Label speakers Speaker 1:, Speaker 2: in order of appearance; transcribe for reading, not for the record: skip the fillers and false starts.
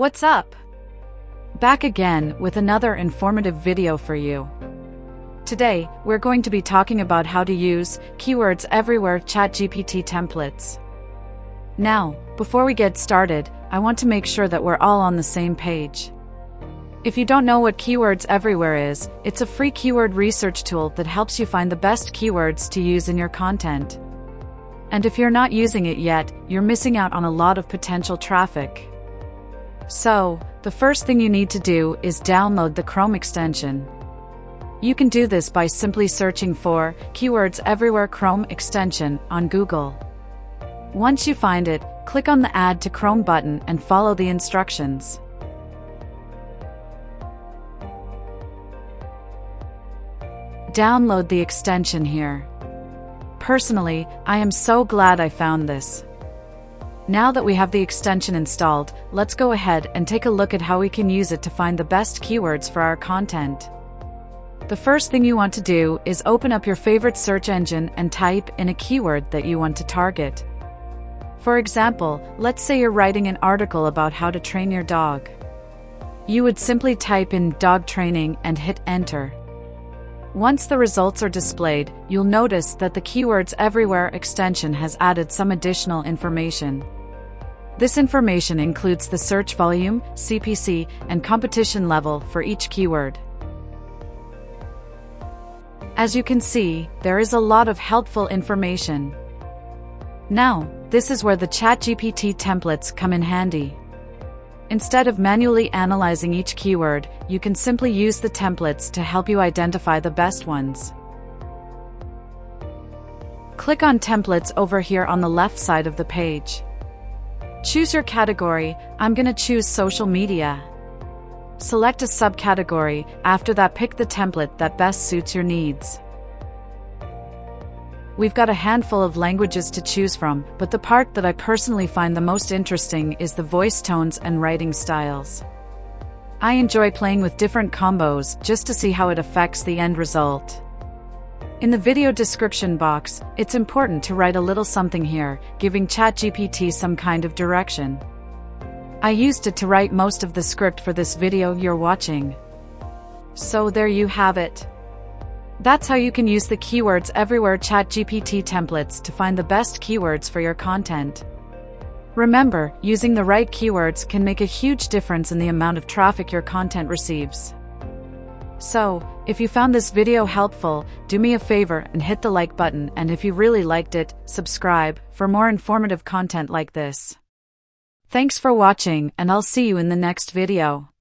Speaker 1: What's up? Back again with another informative video for you. Today, we're going to be talking about how to use Keywords Everywhere ChatGPT templates. Now, before we get started, I want to make sure that we're all on the same page. If you don't know what Keywords Everywhere is, it's a free keyword research tool that helps you find the best keywords to use in your content. And if you're not using it yet, you're missing out on a lot of potential traffic. So, the first thing you need to do is download the Chrome extension. You can do this by simply searching for Keywords Everywhere Chrome extension on Google. Once you find it, click on the Add to Chrome button and follow the instructions. Download the extension here. Personally, I am so glad I found this. Now that we have the extension installed, let's go ahead and take a look at how we can use it to find the best keywords for our content. The first thing you want to do is open up your favorite search engine and type in a keyword that you want to target. For example, let's say you're writing an article about how to train your dog. You would simply type in dog training and hit enter. Once the results are displayed, you'll notice that the Keywords Everywhere extension has added some additional information. This information includes the search volume, CPC, and competition level for each keyword. As you can see, there is a lot of helpful information. Now, this is where the ChatGPT templates come in handy. Instead of manually analyzing each keyword, you can simply use the templates to help you identify the best ones. Click on Templates over here on the left side of the page. Choose your category. I'm going to choose social media. Select a subcategory. After that, pick the template that best suits your needs. We've got a handful of languages to choose from, but the part that I personally find the most interesting is the voice tones and writing styles. I enjoy playing with different combos just to see how it affects the end result. In the video description box, it's important to write a little something here, giving ChatGPT some kind of direction. I used it to write most of the script for this video you're watching. So there you have it. That's how you can use the Keywords Everywhere ChatGPT templates to find the best keywords for your content. Remember, using the right keywords can make a huge difference in the amount of traffic your content receives. So, if you found this video helpful, do me a favor and hit the like button, and if you really liked it, subscribe for more informative content like this. Thanks for watching, and I'll see you in the next video.